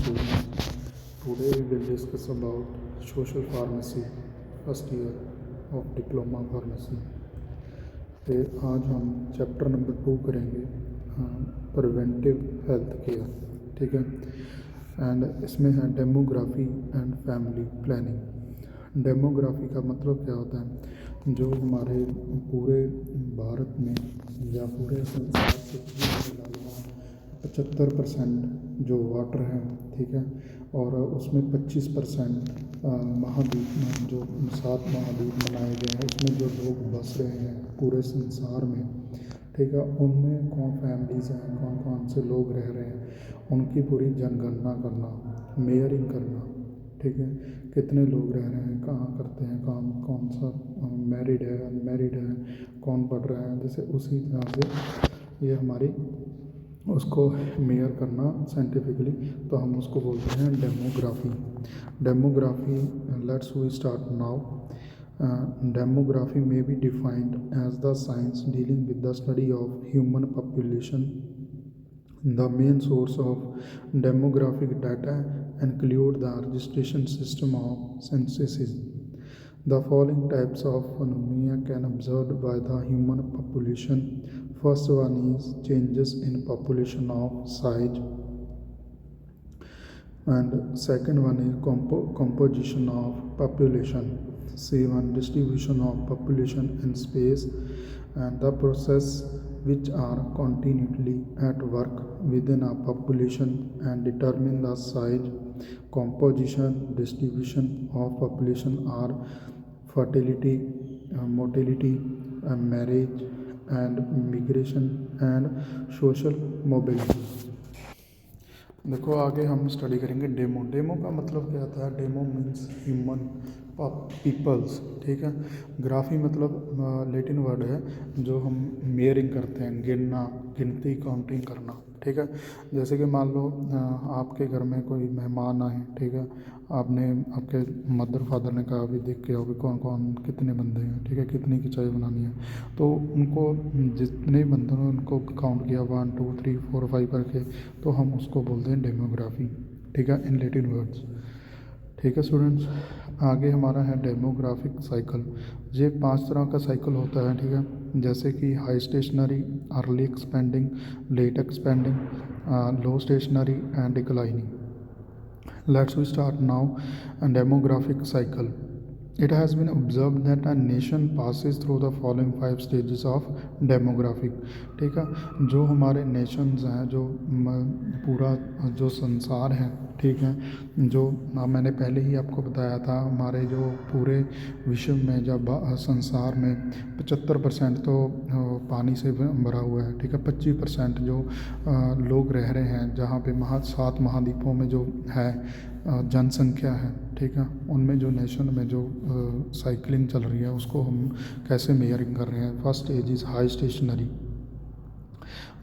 students. Today we will discuss about social pharmacy, first year of diploma pharmacy. फिर आज हम chapter number 2 करेंगे, preventive health care, ठीक है। एंड इसमें है demography and family planning. Demography का मतलब क्या होता है, जो हमारे पूरे भारत में या पूरे संसार से 75% जो वाटर है, ठीक है, और उसमें 25% महाद्वीप में, जो 7 महाद्वीप बनाए गए हैं, उसमें जो लोग बस रहे हैं पूरे संसार में, ठीक है, उनमें कौन फैमिलीज़ हैं, कौन कौन से लोग रह रहे हैं, उनकी पूरी जनगणना करना, मेयरिंग करना, ठीक है। कितने लोग रह रहे हैं, कहाँ करते हैं काम, कौन सा मैरिड है, अनमैरिड है, कौन पढ़ रहा है, जैसे उसी तरह से ये हमारी उसको मेयर करना साइंटिफिकली, तो हम उसको बोलते हैं demography. Demography, let's we start now. Demography में be defined as the science dealing with the study of human population. The main source of demographic data include the registration system of censuses. The following types of phenomena can be observed by the human population. First one is changes in population of size, and second one is composition of population. C1 distribution of population in space, and the process which are continually at work within a population and determine the size, composition, distribution of population are fertility, mortality, marriage and migration and social mobility. देखो आगे हम study करेंगे demo. Demo का मतलब क्या होता है, demo means human peoples, ठीक है। ग्राफी मतलब लेटिन वर्ड है, जो हम मेयरिंग करते हैं, गिनना, गिनती, काउंटिंग करना, ठीक है। जैसे कि मान लो आपके घर में कोई मेहमान आए, ठीक है, आपने आपके मदर फादर ने कहा अभी देख के आओ भी कौन कौन कितने बंदे हैं, ठीक है, कितनी की चाय बनानी है, तो उनको जितने बंदों ने उनको काउंट किया 1 2 3 4 5 करके, तो हम उसको बोलते हैं डेमोग्राफी, ठीक है, इन लेटिन वर्ड्स, ठीक है स्टूडेंट्स। आगे हमारा है डेमोग्राफिक साइकिल। ये 5 तरह का साइकिल होता है, ठीक है, जैसे कि high stationary, early expanding, late expanding, low stationary and declining. Let's we start now a demographic cycle. It has been observed that a nation passes through the following 5 stages of demographic, ठीक है। जो हमारे Nations हैं, जो पूरा जो संसार है, ठीक है, जो मैंने पहले ही आपको बताया था, हमारे जो पूरे विश्व में जब संसार में 75% तो पानी से भरा हुआ है, ठीक है, 25% जो लोग रह रहे हैं, जहाँ पे 7 महाद्वीपों में जो है जनसंख्या है, ठीक है, उनमें जो नेशन में जो साइकिलिंग चल रही है, उसको हम कैसे मेयरिंग कर रहे हैं। First stage is high stationary.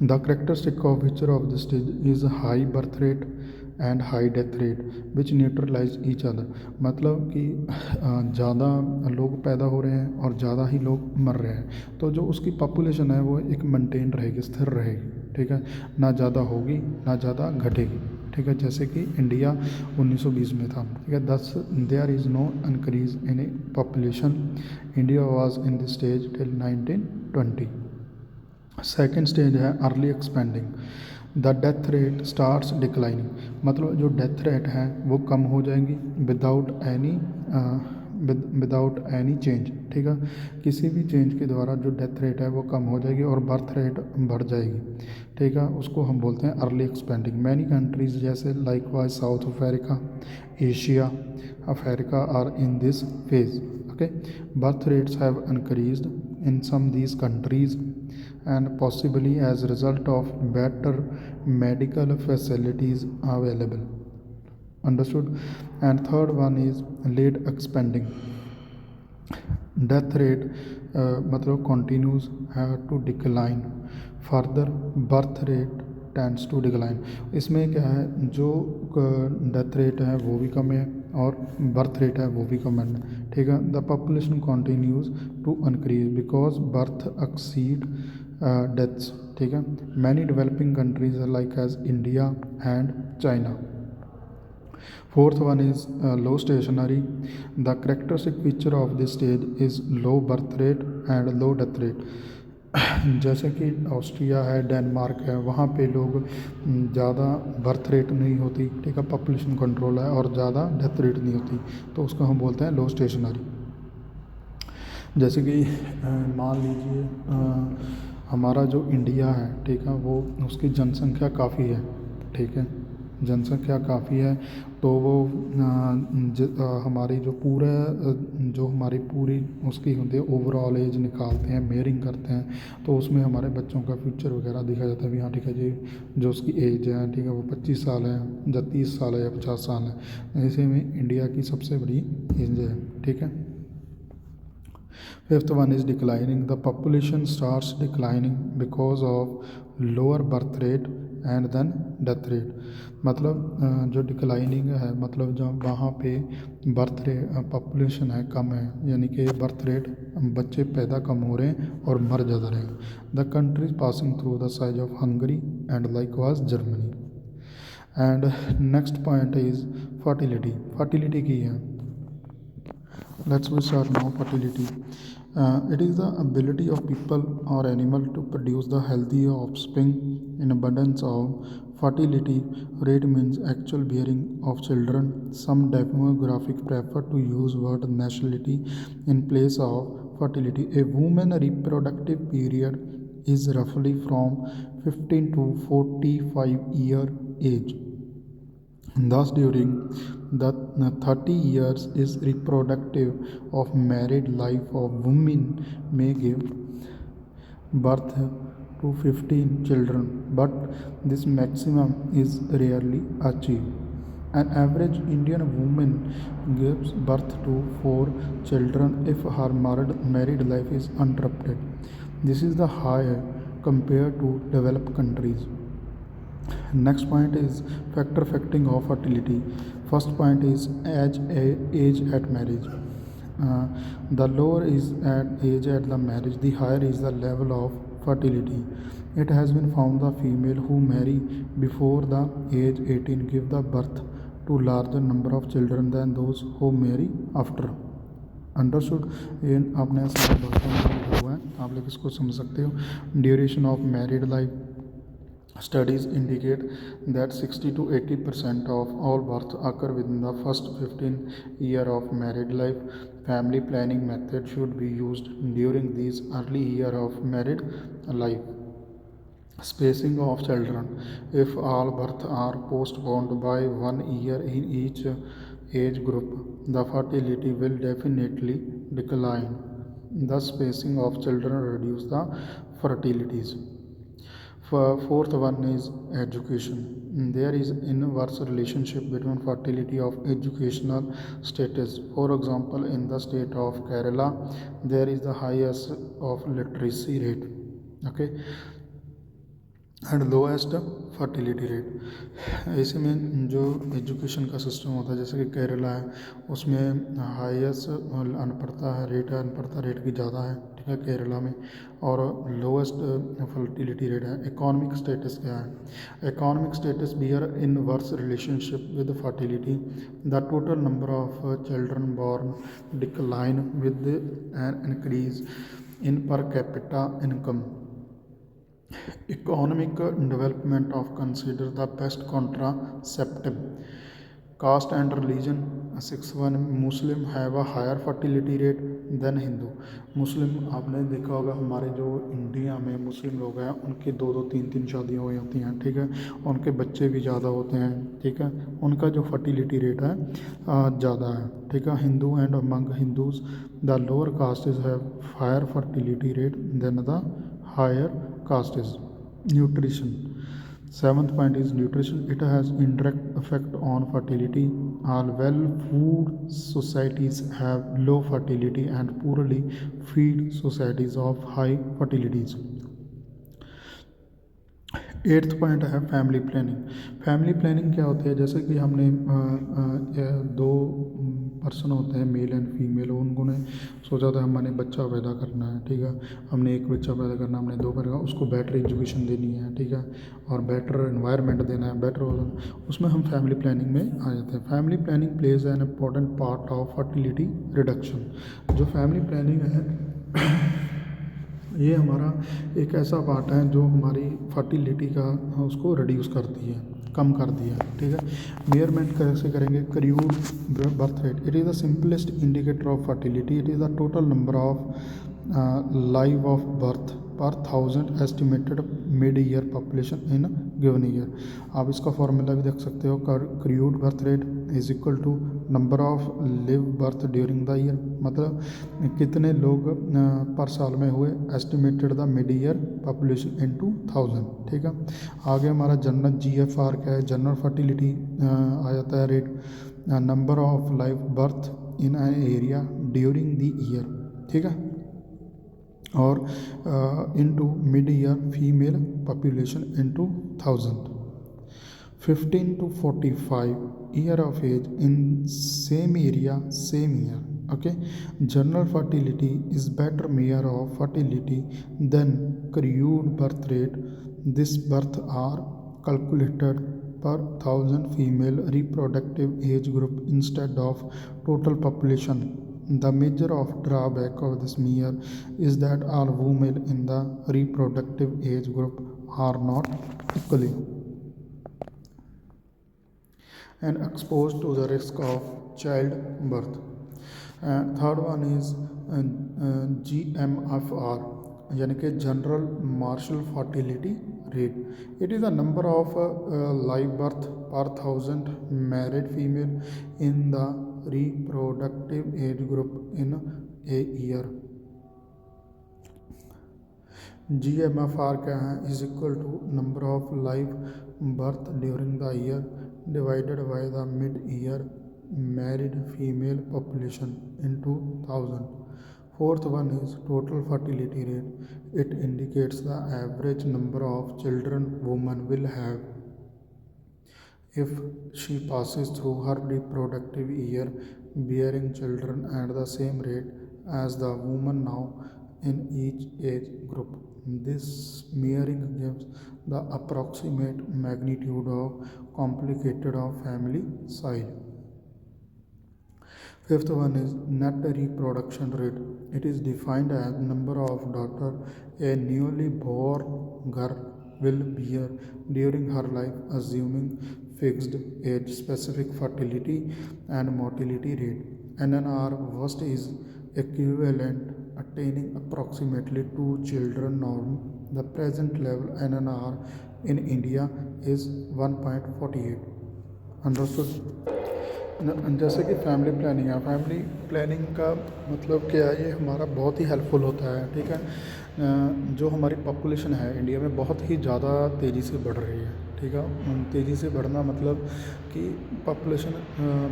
The characteristic of feature of the stage is high birth rate and high death rate which neutralize each other. मतलब कि ज़्यादा लोग पैदा हो रहे हैं और ज़्यादा ही लोग मर रहे हैं, तो जो उसकी पॉपुलेशन है वो एक मेंटेन रहेगी, स्थिर रहेगी, ठीक है, ना ज़्यादा होगी ना ज़्यादा घटेगी, ठीक है। जैसे कि इंडिया 1920 में था, ठीक है, thus there is no increase in population. India was in this stage till 1920. Second stage है early expanding. The death rate starts declining. मतलब जो डेथ रेट है वो कम हो जाएंगी विदाउट एनी चेंज, ठीक है, किसी भी चेंज के द्वारा जो डेथ रेट है वो कम हो जाएगी और बर्थ रेट बढ़ जाएगी, ठीक है, उसको हम बोलते हैं अर्ली एक्सपेंडिंग. मैनी कंट्रीज जैसे likewise South Africa, Asia, Africa are in this phase, okay. Birth rates have increased in some these countries and possibly as a result of better medical facilities available. Understood? And third one is late expanding. Death rate मतलब continues to decline. Further birth rate tends to decline. इसमें क्या है, जो death rate है वो भी कम है और बर्थ रेट है वो भी कम है, ठीक है. The population continues to increase because birth exceed deaths, ठीक है. Many developing countries like as India and China. Fourth one is low stationary. The characteristic feature of this stage is low birth rate and low death rate. जैसे कि Austria है, Denmark है, वहाँ पे लोग ज़्यादा बर्थ रेट नहीं होती, ठीक है, पॉपुलेशन कंट्रोल है, और ज़्यादा डेथ रेट नहीं होती, तो उसको हम बोलते हैं लो स्टेशनरी। जैसे कि मान लीजिए हमारा जो इंडिया है, ठीक है, वो उसकी जनसंख्या काफ़ी है, ठीक है, जनसंख्या काफ़ी है, तो वो हमारी जो हमारी पूरी उसकी होती है ओवरऑल एज निकालते हैं, मेयरिंग करते हैं, तो उसमें हमारे बच्चों का फ्यूचर वगैरह दिखा जाता है भी हाँ ठीक है जी, जो उसकी एज है, ठीक है, वो 25 साल है या 30 साल है या 50 साल है, ऐसे में इंडिया की सबसे बड़ी एज है, ठीक है। Fifth one is declining. The population starts declining because of lower birth rate and then death rate. मतलब जो डिक्लाइनिंग है, मतलब जब वहाँ पे बर्थ रेट पॉपुलेशन है कम है, यानी कि बर्थ रेट बच्चे पैदा कम हो रहे हैं और मर ज़्यादा रहे हैं। The country is passing through the size of Hungary and likewise Germany. And next point is fertility. Fertility की है, let's we start now. Fertility, it is the ability of people or animal to produce the healthy offspring in abundance. Of fertility rate means actual bearing of children. Some demographic prefer to use word nationality in place of fertility. A woman reproductive period is roughly from 15 to 45 year age. Thus, during the 30 years is reproductive of married life of women may give birth to 15 children, but this maximum is rarely achieved. An average Indian woman gives birth to 4 children if her married life is uninterrupted. This is the higher compared to developed countries. Next point is factor affecting of fertility. First point is age at marriage. The lower is at age at the marriage, the higher is the level of fertility. It has been found the female who marry before the age 18 give the birth to larger number of children than those who marry after. Understood. ये आपने ऐसा हुआ है, आप लोग इसको समझ सकते हो। Duration of married life. Studies indicate that 60 to 80% of all births occur within the first 15 years of married life. Family planning method should be used during these early years of married life. Spacing of children. If all births are postponed by 1 year in each age group, the fertility will definitely decline. Thus, spacing of children reduce the fertilities. Fourth one is education. There is inverse relationship between fertility of educational status. For example, in the state of Kerala, there is the highest of literacy rate, okay, and lowest fertility rate. ऐसे में जो education का system होता है, जैसे कि केरला है, उसमें हाईएस्ट अनपढ़ता है रेट है, अनपढ़ता रेट की ज़्यादा है, ठीक है, केरला में, और लोएस्ट फर्टिलिटी रेट है। इकोनॉमिक स्टेटस क्या है? Economic status bear inverse relationship with fertility. The total number of children born decline with an increase in per capita income. Economic development of consider the best contraceptive. Caste and religion. 6 Muslim have a higher fertility rate than Hindu. मुस्लिम आपने देखा होगा, हमारे जो India में मुस्लिम लोग हैं उनकी 2-2 3-3 शादियाँ हो जाती हैं, ठीक है, उनके बच्चे भी ज़्यादा होते हैं, ठीक है, उनका जो फर्टिलिटी रेट है ज़्यादा है, ठीक है। Hindu and among Hindus the lower castes have higher fertility rate than the higher castes. Nutrition. 7th point is nutrition. It has indirect effect on fertility. All well-food societies have low fertility and poorly feed societies of high fertilities. Eighth point है family planning. Family planning क्या होती है, जैसे कि हमने दो person होते हैं मेल एंड फीमेल, उन्होंने सोचा था हमने बच्चा पैदा करना है, ठीक है, हमने एक बच्चा पैदा करना, हमने दो पैदा, उसको बेटर एजुकेशन देनी है, ठीक है, और बेटर एनवायरनमेंट देना है, बेटर, उसमें हम फैमिली प्लानिंग में आ जाते हैं। Family planning plays an important part of fertility reduction. जो फैमिली प्लानिंग है ये हमारा एक ऐसा पार्ट है जो हमारी फर्टिलिटी का उसको रिड्यूस करती है, कम करती है, ठीक है। मेजरमेंट कैसे करेंगे, crude birth rate, it is the simplest indicator of fertility, it is the total number of live of birth per 1000 estimated mid year population in given year. आप इसका फॉर्मूला भी देख सकते हो, crude birth rate is equal to number of live birth during the year, मतलब कितने लोग पर साल में हुए, estimated the mid year population into 1000, ठीक है। आगे हमारा जनरल GFR क्या है, जनरल फर्टिलिटी आ जाता है rate, number of live birth in an area during the year, ठीक है, और into mid year female population into 1000। 15 to 45 year of age in same area same year, okay. General fertility is better measure of fertility than crude birth rate. This birth are calculated per 1000 female reproductive age group instead of total population. The major of drawback of this measure is that all women in the reproductive age group are not equally and exposed to the risk of childbirth. Third one is GMFR, यानी कि general marital fertility rate, it is the number of live birth per 1000 married female in the reproductive age group in a year. GMFR क्या है, is equal to number of live birth during the year divided by the mid-year married female population into 1000. Fourth one is total fertility rate. It indicates the average number of children woman will have if she passes through her reproductive year bearing children at the same rate as the woman now in each age group. This measuring gives the approximate magnitude of complicated of family size. Fifth one is net reproduction rate. It is defined as number of daughter a newly born girl will bear during her life, assuming fixed age, specific fertility and motility rate. NNR worst is equivalent attaining approximately 2 children norm. The present level NNR in India is 1.48. Understood? जैसे कि family planning है, family planning का मतलब क्या है, ये हमारा बहुत ही हेल्पफुल होता है, ठीक है। जो हमारी पॉपुलेशन है इंडिया में बहुत ही ज़्यादा तेज़ी से बढ़ रही है, ठीक है। तेज़ी से बढ़ना मतलब कि पॉपुलेशन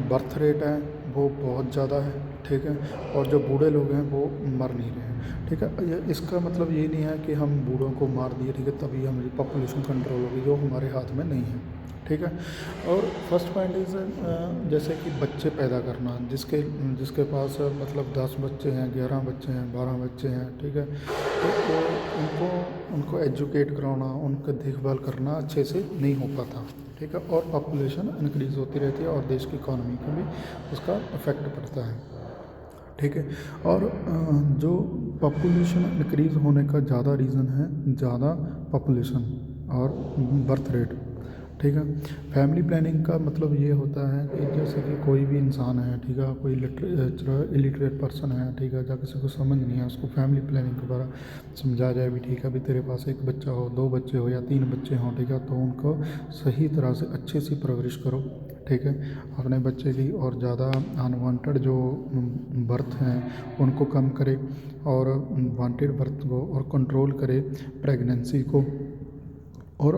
बर्थ रेट है वो बहुत ज़्यादा है, ठीक है, और जो बूढ़े लोग हैं वो मर नहीं रहे हैं, ठीक है। इसका मतलब ये नहीं है कि हम बूढ़ों को मार दिए, ठीक है, तभी हमारी पॉपुलेशन कंट्रोल होगी, जो हमारे हाथ में नहीं है, ठीक है। और फर्स्ट पॉइंट इज़ जैसे कि बच्चे पैदा करना, जिसके पास मतलब 10 बच्चे हैं, 11 बच्चे हैं, 12 बच्चे हैं, ठीक है, तो उनको एजुकेट कराना, उनका देखभाल करना अच्छे से नहीं हो पाता, ठीक है, और पॉपुलेशन इंक्रीज़ होती रहती है और देश की इकॉनमी को भी उसका इफ़ेक्ट पड़ता है, ठीक है। और जो पॉपुलेशन इंक्रीज़ होने का ज़्यादा रीज़न है ज़्यादा पॉपुलेशन और बर्थ रेट, ठीक है। फैमिली प्लानिंग का मतलब ये होता है कि जैसे कि कोई भी इंसान है, ठीक है, कोई इलिटरेट पर्सन है, ठीक है, या किसी को समझ नहीं है, उसको फैमिली प्लानिंग के द्वारा समझाया जाए भी, ठीक है, अभी तेरे पास एक बच्चा हो, 2 बच्चे हो या 3 बच्चे हों, ठीक है, तो उनको सही तरह से अच्छे से परवरिश करो, ठीक है, अपने बच्चे की, और ज़्यादा अनवांटेड जो बर्थ हैं उनको कम करे और वांटेड बर्थ को और कंट्रोल करे, प्रेगनेंसी को, और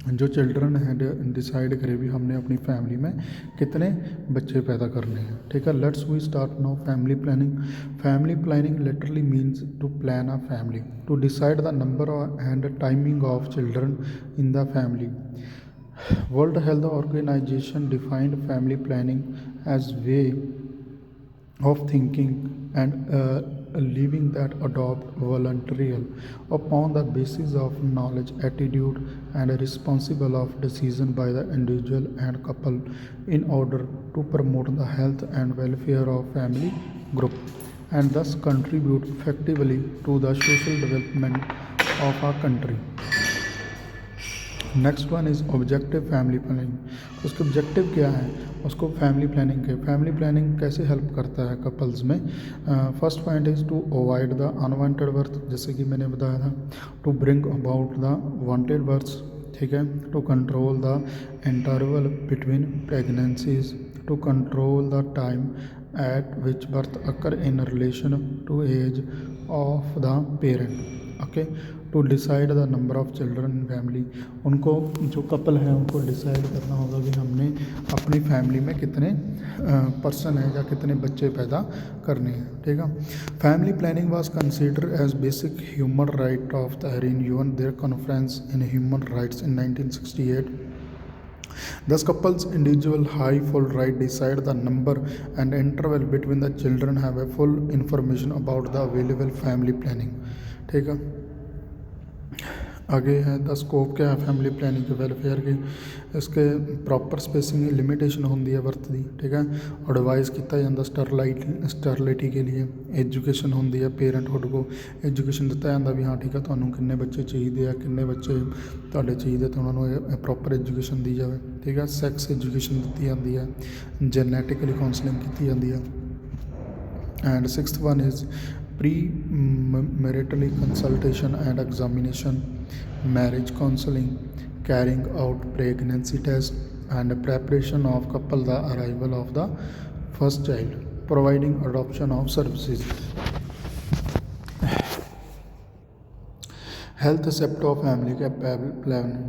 जो चिल्ड्रन है डिसाइड करे भी हमने अपनी फैमिली में कितने बच्चे पैदा करने हैं, ठीक है। Let's we start now family planning. Family planning literally means to plan a family, to decide the number and timing of children in the family. World Health Organization defined family planning as way of thinking and living that adopt voluntarily upon the basis of knowledge, attitude, and responsible of decision by the individual and couple in order to promote the health and welfare of family group and thus contribute effectively to the social development of our country। Next one is objective family planning. उसके objective क्या है, उसको family planning के family planning कैसे help करता है couples में। First point is to avoid the unwanted birth, जैसे कि मैंने बताया था, to bring about the wanted births, ठीक है, to control the interval between pregnancies, to control the time at which birth occur in relation to age of the parent, okay, to decide the number of children in family. उनको जो couple है उनको decide करना होगा कि हमने अपनी family में कितने पर्सन हैं या कितने बच्चे पैदा करने हैं, ठीक है। Family planning was consider as basic human right of the UN their conference in human rights in 1968। Thus, couples individual high full right decide the number and interval between the children have a full information about the available family planning, ठीक है। आगे है the scope क्या है family planning के welfare की, इसके proper spacing limitation होंगी है बर्थ की, ठीक है। एडवाइस किया जाता स्टरलिटी के लिए, एजुकेशन होंगी है पेरेंटहुड को एजुकेशन दिता जाता भी हाँ ठीक है तुहानू किन्ने बच्चे चाहिए, किन्ने बच्चे तुहाडे चाहिए तो उन्होंने प्रॉपर एजुकेशन दी जाए, ठीक है। सैक्स एजुकेशन दी जाती है, जेनैटिकली काउंसलिंग की जाती है। And sixth one is pre-maritally consultation and examination, marriage counseling, carrying out pregnancy test, and preparation of couple the arrival of the first child, providing adoption of services। Health aspect of family planning,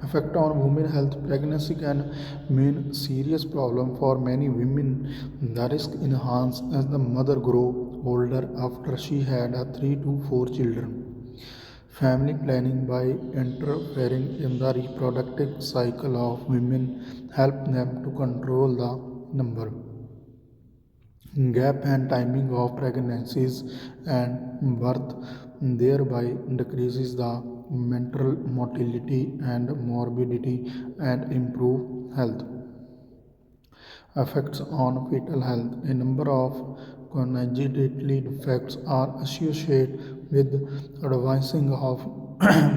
effect on women health, pregnancy can mean serious problem for many women. The risk enhanced as the mother grow older after she had 3 to 4 children। Family planning by interfering in the reproductive cycle of women help them to control the number, gap and timing of pregnancies and birth, thereby decreases the maternal mortality and morbidity and improve health। Effects on fetal health, a number of congenital defects are associated with advancing of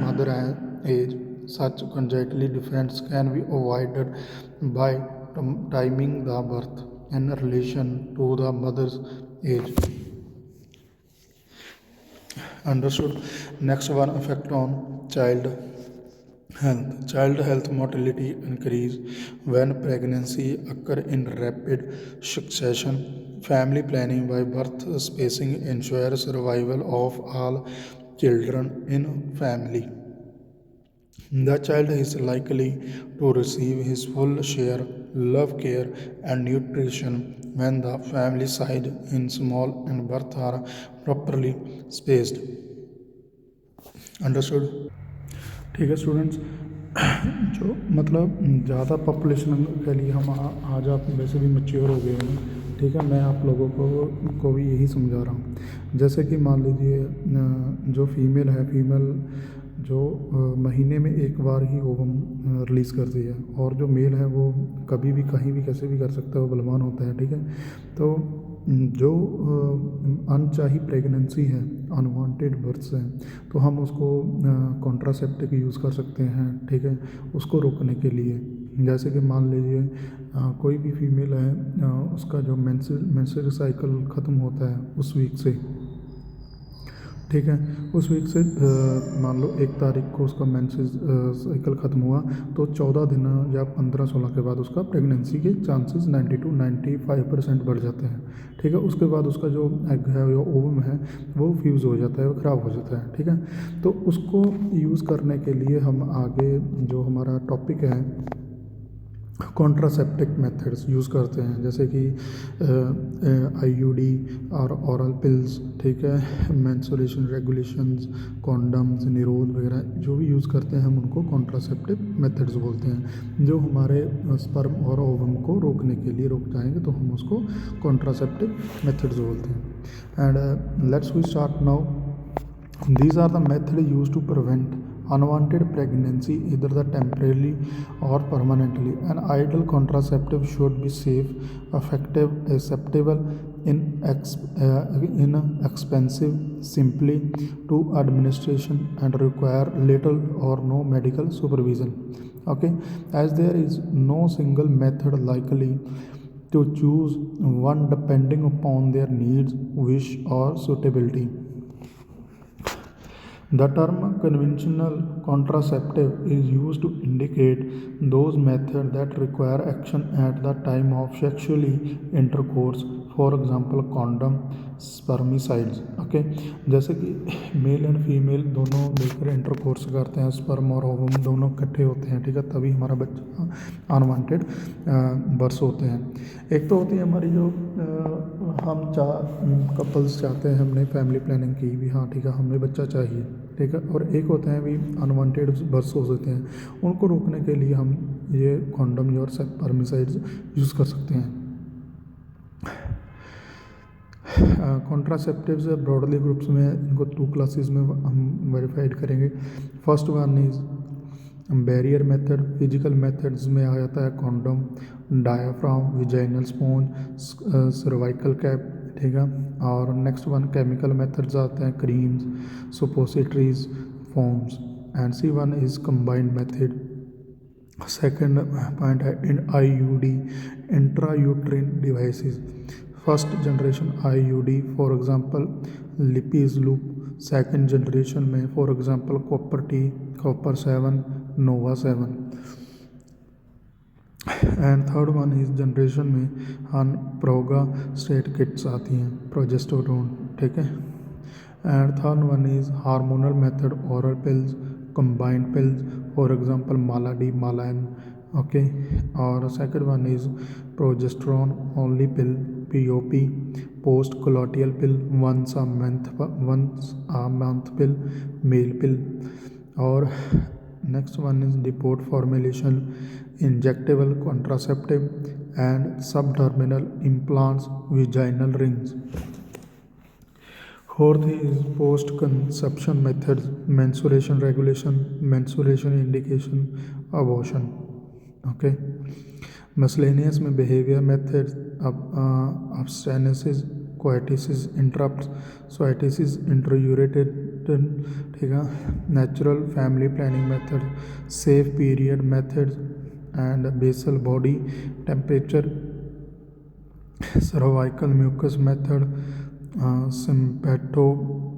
mother age. Such congenital defects can be avoided by timing the birth in relation to the mother's age। Understood। Next one, effect on child health। Child health mortality increase when pregnancy occur in rapid succession। Family planning by birth spacing ensures survival of all children in family। The child is likely to receive his full share love, care and nutrition when the family size in small and birth are properly spaced। Understood। ठीक है students, जो मतलब ज़्यादा population के लिए हम आज आप वैसे भी मैच्योर हो गए हैं, ठीक है। मैं आप लोगों को भी यही समझा रहा हूँ। जैसे कि मान लीजिए जो फीमेल है, फीमेल जो महीने में एक बार ही ओवम रिलीज़ करती है, और जो मेल है वो कभी भी कहीं भी कैसे भी कर सकता है, वो बलवान होता है, ठीक है। तो जो अनचाही प्रेगनेंसी है, अनवांटेड बर्थ्स हैं, तो हम उसको कॉन्ट्रासेप्टिव यूज़ कर सकते हैं, ठीक है, उसको रोकने के लिए। जैसे कि मान लीजिए कोई भी फीमेल है, उसका जो मेंस्ट्रुअल साइकिल ख़त्म होता है उस वीक से, ठीक है। उस वीक से मान लो 1 तारीख को उसका मेंसेस साइकिल ख़त्म हुआ तो 14 दिन या 15-16 के बाद उसका प्रेगनेंसी के चांसेस 90-95% बढ़ जाते हैं। ठीक है। उसके बाद उसका जो एग है या ओवम है वो फ्यूज़ हो जाता है, वो ख़राब हो जाता है। ठीक है। तो उसको यूज़ करने के लिए हम आगे जो हमारा टॉपिक है कॉन्ट्रासेप्टिक मेथड्स यूज़ करते हैं, जैसे कि आईयूडी और ओरल पिल्स। ठीक है। मेंस्ट्रुएशन रेगुलेशंस, कॉन्डम्स, निरोध वगैरह जो भी यूज़ करते हैं हम उनको कॉन्ट्रासेप्टिव मेथड्स बोलते हैं। जो हमारे स्पर्म और ओवम को रोकने के लिए रोक जाएंगे तो हम उसको कॉन्ट्रासेप्टिव मेथड्स बोलते हैं। And let's we start now. These are the methods used to prevent unwanted pregnancy, either the temporarily or permanently. An ideal contraceptive should be safe, effective, acceptable, inexpensive, simply to administration, and require little or no medical supervision. Okay, as there is no single method likely to choose one depending upon their needs, wish, or suitability. The term conventional contraceptive is used to indicate those methods that require action at the time of sexually intercourse, for example condom, spermicides. Okay, जैसे कि male and female दोनों मिलकर intercourse करते हैं, sperm और ovum दोनों इकट्ठे होते हैं। ठीक है। तभी हमारा बच्चा अनवांटेड बर्थ होते हैं। एक तो होती है हमारी जो हम कपल्स चाहते हैं, हमने फैमिली प्लानिंग की भी, हाँ ठीक है हमें बच्चा चाहिए। ठीक है। और एक होते हैं भी अनवांटेड बर्थ हो सकते हैं, उनको रोकने के लिए हम ये कॉन्डम और स्पर्मिसाइड्स यूज़ कर सकते हैं। कॉन्ट्रासेप्टिव्स ब्रॉडली ग्रुप्स में इनको 2 क्लासेस में हम वेरीफाइड करेंगे। First one is barrier method. Physical methods में आ जाता है condom, diaphragm, vaginal sponge, cervical cap. ठीक है। और नेक्स्ट वन केमिकल मेथड्स आते हैं, creams, suppositories, foams. And C one is combined method. Second point है इन IUD, intrauterine devices. First generation IUD for example Lippes loop. Second generation में for example copper T, copper 7, Nova 7। And third one is generation में प्रोगा स्टेट किट्स आती हैं, progesterone. ठीक है। And third one is hormonal method, oral pills, combined pills, for example Mala D, Mala N. Okay. और second one is progesterone only pill, POP, post coital pill, once a month pill, male pill. और next one is depot formulation, injectable contraceptive and subdermal implants, vaginal rings. Fourth is post conception methods, menstruation regulation, menstruation indication, abortion. Okay. Miscellaneous में behaviour methods, abstinences, coitus interrupts, zoetis interurethral। ठीक है। Natural family planning method, safe period methods and basal body temperature, cervical mucus method, symptothermic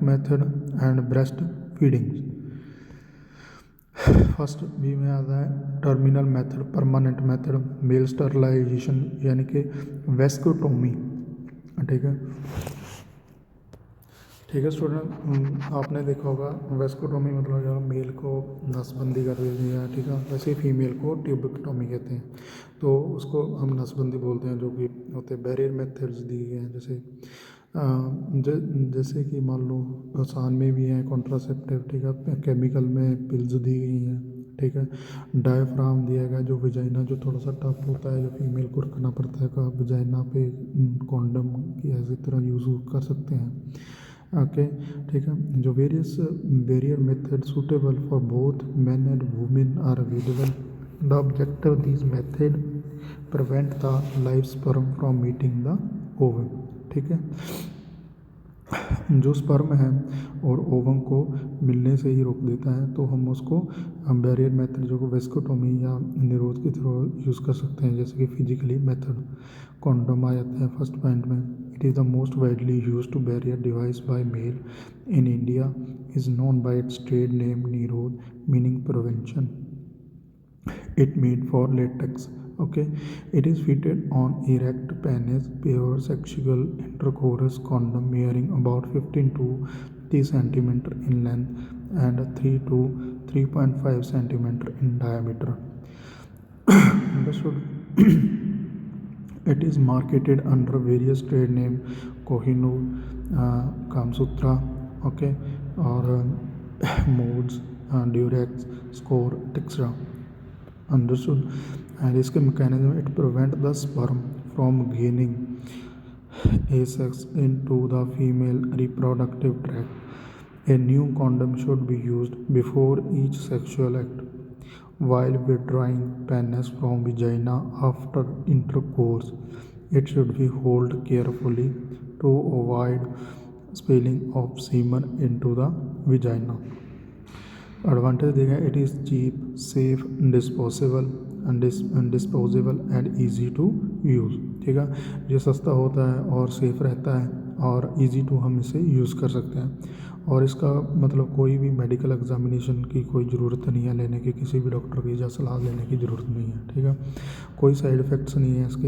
method and breast feeding. First B में आता है terminal method, permanent method, male sterilisation यानी कि वेस्कोटोमी। ठीक है। ठीक है स्टूडेंट, आपने देखा होगा वेस्कोटोमी मतलब जो मेल को नसबंदी कर दिया है। ठीक है। वैसे ही फीमेल को ट्यूबेक्टोमी कहते हैं, तो उसको हम नसबंदी बोलते हैं, जो कि होते हैं। बैरियर मेथड्स दिए गए हैं, जैसे कि मान लो आसान में भी हैं कॉन्ट्रासेप्टिव। ठीक है। केमिकल में पिल्स दी गई हैं। ठीक है। डायफ्राम दिया गया, जो विजाइना जो थोड़ा सा टफ होता है, जो फीमेल को रखना पड़ता है, का विजाइना पे कॉन्डम की ऐसी तरह यूज़ कर सकते हैं। ओके। ठीक है। जो various barrier method suitable for both men and women are available. The objective this method prevent the live sperm from meeting the ovum. ठीक है। जो स्पर्म है और ओवम को मिलने से ही रोक देता है, तो हम उसको बैरियर मेथड जो वेस्कोटोमी या निरोध के थ्रू यूज़ कर सकते हैं, जैसे कि फिजिकली मेथड। कॉन्डोम आ जाता है फर्स्ट पॉइंट में। It is the most widely use to barrier device by male in India, is known by its trade name Nirodh, meaning prevention. It made for latex. Okay, it is fitted on erect penis, pure sexual intercourse condom measuring about 15 to 30 centimeter in length and 3 to 3.5 centimeter in diameter. Understood? It is marketed under various trade name Kohinoor, Kamsutra, okay, or modes, Durex, Score, etc. Understood? And इसके mechanism, it prevent the sperm from gaining sex into the female reproductive tract. A new condom should be used before each sexual act. While withdrawing penis from vagina after intercourse, it should be held carefully to avoid spilling of semen into the vagina. Advantage देखा, it is cheap, safe, disposable and easy to use. ठीक है, ये सस्ता होता है और safe रहता है और इजी टू हम इसे यूज़ कर सकते हैं. और इसका मतलब कोई भी मेडिकल एग्जामिनेशन की कोई ज़रूरत नहीं है लेने की, किसी भी डॉक्टर की या सलाह लेने की ज़रूरत नहीं है. ठीक है, कोई साइड इफ़ेक्ट्स नहीं है इसके.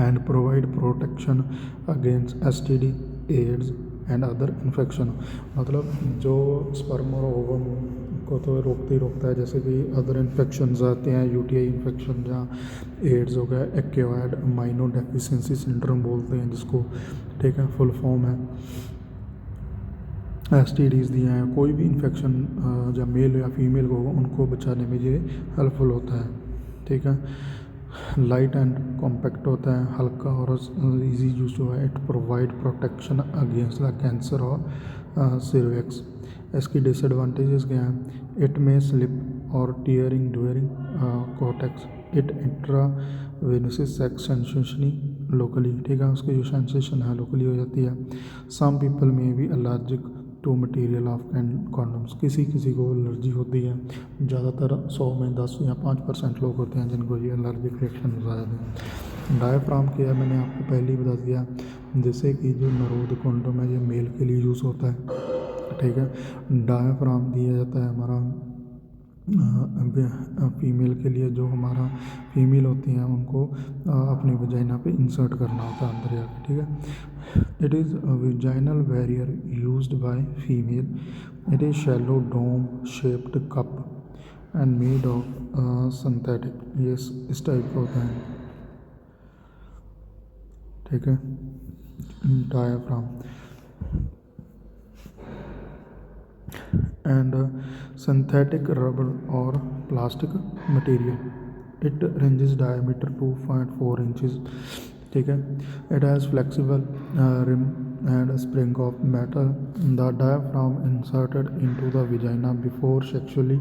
And provide protection against STD, AIDS and other infection. मतलब जो स्पर्म और ओवम को तो रोकता ही रोकता है, जैसे कि अदर इन्फेक्शंस आते हैं, UTI इन्फेक्शन या एड्स हो गया, एक्वायर्ड इम्यूनो डेफिशिएंसी सिंड्रोम बोलते हैं जिसको. ठीक है, फुल फॉर्म है. STDs दिए हैं, कोई भी इन्फेक्शन जब मेल या फीमेल को उनको बचाने में ये हेल्पफुल होता है. ठीक है, लाइट एंड कॉम्पैक्ट होता है, हल्का और इजी यूज हुआ है. It provide protection against the cancer और सर्विक्स. इसकी डिसएडवांटेजेस क्या हैं? इट में स्लिप और tearing during coitus. It intravenous sex sensation locally. ठीक है, उसकी जो सेंसेशन है लोकली हो जाती है. सम पीपल में भी allergic to material of condoms. किसी को एलर्जी होती है. ज़्यादातर 100 में 10 या 5% लोग होते हैं जिनको ये एलर्जिक रिएक्शन हो जाते हैं. डायफ्राम क्या है, मैंने आपको पहले ही बता दिया. जैसे कि जो निरोध कॉन्डम है ये मेल के लिए यूज़ होता है. ठीक है, डायफ्राम दिया जाता है हमारा फीमेल के लिए. जो हमारा फीमेल होती हैं उनको अपनी वजाइना पे इंसर्ट करना होता है अंदर जाकर. ठीक है, it is a vaginal barrier used by female. It is shallow dome shaped cup and made of synthetic. Yes, इस टाइप का होता है. ठीक है, diaphragm and synthetic rubber or plastic material. It ranges diameter 2.4 inches. ठीक है, it has flexible rim and spring of metal. The diaphragm inserted into the vagina before sexually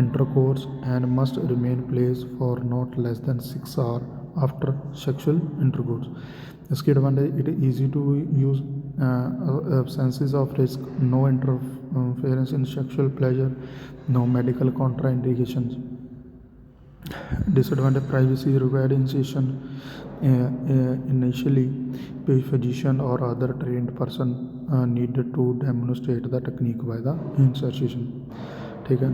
intercourse and must remain placed for not less than 6 hours after sexual intercourse. इसकी advantage, it is easy to use, absences of risk, no interference in sexual pleasure, no medical contraindications. Disadvantage, privacy required insertion initially. Physician or other trained person needed to demonstrate the technique by the insertion. ठीक है.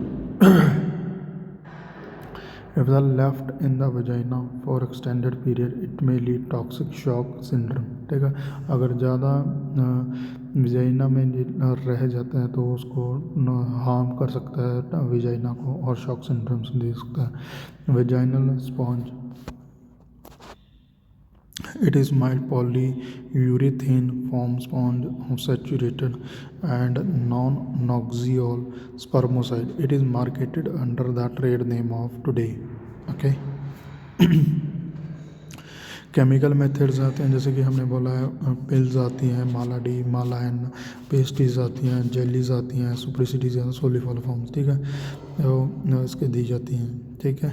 If the left in the vagina for extended period, it may lead toxic shock syndrome. ठीक है, अगर ज़्यादा vagina में रह जाता है तो उसको हार्म कर सकता है वजाइना को और शॉक सिंड्रोम से दे सकता है. Vaginal sponge, it is mild polyurethane foam sponge, saturated and non-noxious spermicide. It is marketed under the trade name of today. Okay. Chemical methods आते हैं, जैसे कि हमने बोला है पिल्स आती हैं, माला डी, माला एन, पेस्ट्रीज आती हैं, जेलीज आती हैं, सुप्रिसिटीज, सोलिफॉल फॉर्म्स. ठीक है, तो इसके दी जाती हैं. ठीक है.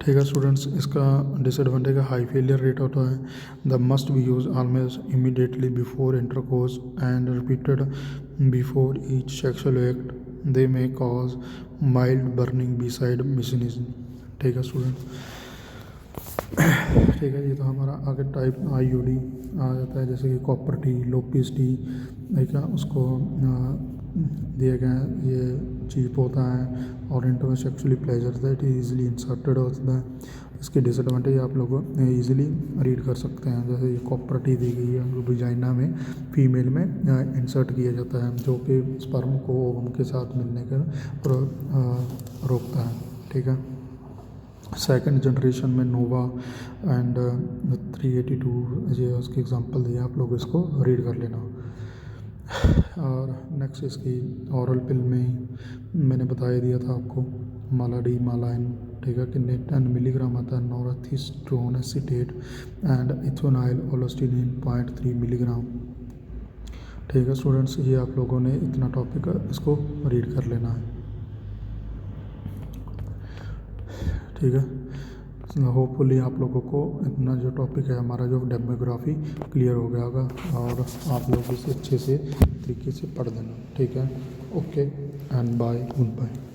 ठीक है स्टूडेंट्स, इसका डिसएडवांटेज का हाई फेलियर रेट होता है. The must be use almost immediately before intercourse and repeated before each sexual act. They may cause mild burning besides mechanism. ठीक है स्टूडेंट, ठीक है। ये तो हमारा आगे टाइप IUD आ जाता है, जैसे कि कॉपर टी, लोपिस टी, ठीक है, उसको दिए गए हैं, ये चीप होता है और इंटरमें sexually pleasure that easily inserted होता है। इसकी डिसएडवांटेज आप लोग ईजिली रीड कर सकते हैं, जैसे ये कॉपर टी दी गई है, विजाइना में फीमेल में इंसर्ट किया जाता है, जो कि स्पर्म को ओवम के साथ मिलने का रोकता है। ठीक है। सेकंड जनरेशन में नोवा एंड 382 ये उसकी एग्जांपल दिया, आप लोग इसको रीड कर लेना। और नेक्स्ट इसकी औरल पिल में मैंने बता ही दिया था आपको, मालाडी मालाइन, ठीक है, कितने 10 मिलीग्राम आता है, नॉर्थिस्टोन एसीटेट एंड इथोनाइल ओलोस्टिनिन 0.3 मिलीग्राम। ठीक है स्टूडेंट्स, ये आप लोगों ने इतना टॉपिक इसको रीड कर लेना है। ठीक है, होपफुली आप लोगों को इतना जो टॉपिक है हमारा जो डेमोग्राफी क्लियर हो गया होगा और आप लोग इसे अच्छे से तरीके से पढ़ देना। ठीक है, okay and bye, good bye.